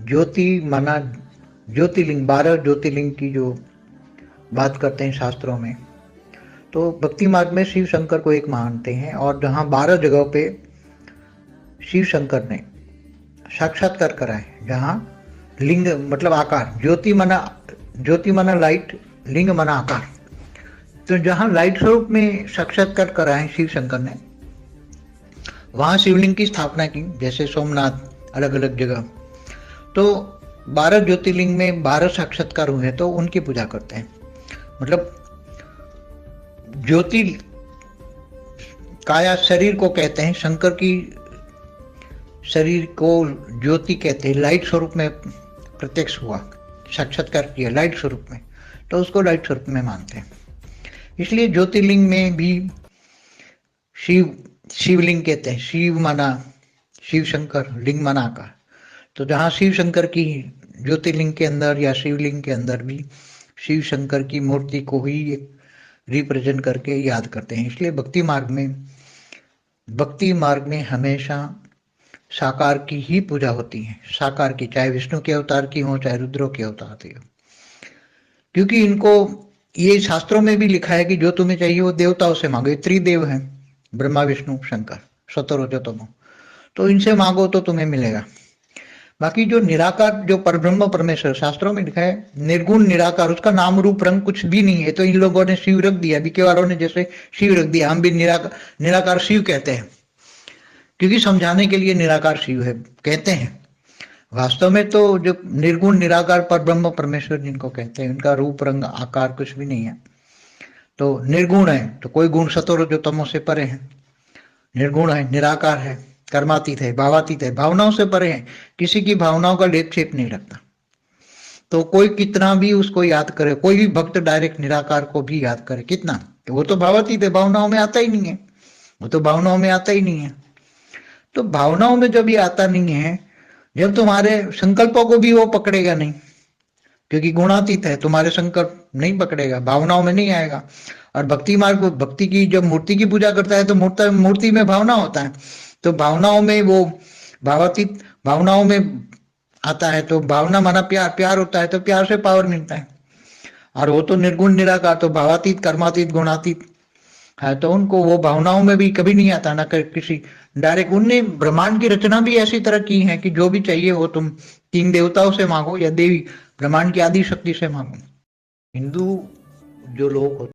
ज्योति माना ज्योतिर्लिंग, 12 ज्योतिर्लिंग की जो बात करते हैं शास्त्रों में, तो भक्ति मार्ग में शिव शंकर को एक मानते हैं। और जहाँ 12 जगहों पे शिव शंकर ने साक्षात्कार करा है, जहाँ लिंग मतलब आकार, ज्योति माना लाइट, लिंग माना आकार, तो जहाँ लाइट स्वरूप में साक्षात्कार करा है शिव शंकर ने, वहां शिवलिंग की स्थापना की, जैसे सोमनाथ, अलग अलग जगह। तो 12 ज्योतिर्लिंग में 12 साक्षात्कार हुए, तो उनकी पूजा करते हैं। मतलब ज्योति काया शरीर को कहते हैं, शंकर की शरीर को ज्योति कहते हैं, लाइट स्वरूप में प्रत्यक्ष हुआ, साक्षात्कार किया लाइट स्वरूप में, तो उसको लाइट स्वरूप में मानते हैं। इसलिए ज्योतिर्लिंग में भी शिवलिंग कहते हैं। शिव माना शिव शंकर, लिंग माना आकार। तो जहाँ शिव शंकर की ज्योतिर्लिंग के अंदर या शिवलिंग के अंदर भी शिव शंकर की मूर्ति को ही रिप्रेजेंट करके याद करते हैं। इसलिए भक्ति मार्ग में हमेशा साकार की ही पूजा होती है, साकार की, चाहे विष्णु के अवतार की हो, चाहे रुद्रों के अवतार की हो, क्योंकि इनको ये शास्त्रों में भी लिखा है कि जो तुम्हें चाहिए वो देवताओं से मांगो। ये त्रिदेव हैं, ब्रह्मा विष्णु शंकर, सतोरजतमो, तो इनसे मांगो तो तुम्हें मिलेगा। बाकी जो निराकार, जो परब्रह्म परमेश्वर, शास्त्रों में लिखा है निर्गुण निराकार, उसका नाम रूप रंग कुछ भी नहीं है, तो इन लोगों ने शिव रख दिया, बीके वालों ने जैसे शिव रख दिया, हम भी निराकार शिव कहते हैं, क्योंकि समझाने के लिए निराकार शिव है कहते हैं। वास्तव में तो जो निर्गुण निराकार परब्रह्म परमेश्वर जिनको कहते हैं, उनका रूप रंग आकार कुछ भी नहीं है। तो निर्गुण है, तो कोई गुण सतोरजतमो से परे है, निर्गुण है, निराकार है, कर्मातीत है, भावातीत है, भावनाओं से परे है, किसी की भावनाओं का लेप छेप नहीं लगता। तो कोई कितना भी उसको याद करे, कोई भी भक्त डायरेक्ट निराकार को भी याद करे, कितना, तो वो तो भावातीत है, भावनाओं में आता ही नहीं है, वो तो भावनाओं में आता ही नहीं है। तो भावनाओं में जब ये आता नहीं है, जब तुम्हारे संकल्पों को भी वो पकड़ेगा नहीं, क्योंकि गुणातीत है, तुम्हारे संकल्प नहीं पकड़ेगा, भावनाओं में नहीं आएगा। और भक्ति मार्ग, भक्ति की जब मूर्ति की पूजा करता है, तो मूर्ति में भावना होता है, तो भावनाओं में वो भावातीत, भावनाओं में आता है, तो भावना माना प्यार, प्यार होता है, तो प्यार से पावर मिलता है। और वो तो निर्गुण निराकार, तो भावातीत, कर्मातीत, गुणातीत है, तो उनको वो भावनाओं में भी कभी नहीं आता, ना किसी डायरेक्ट। उनने ब्रह्मांड की रचना भी ऐसी तरह की है कि जो भी चाहिए वो तुम 3 देवताओं से मांगो या देवी ब्रह्मांड की आदि शक्ति से मांगो। हिंदू जो लोग होते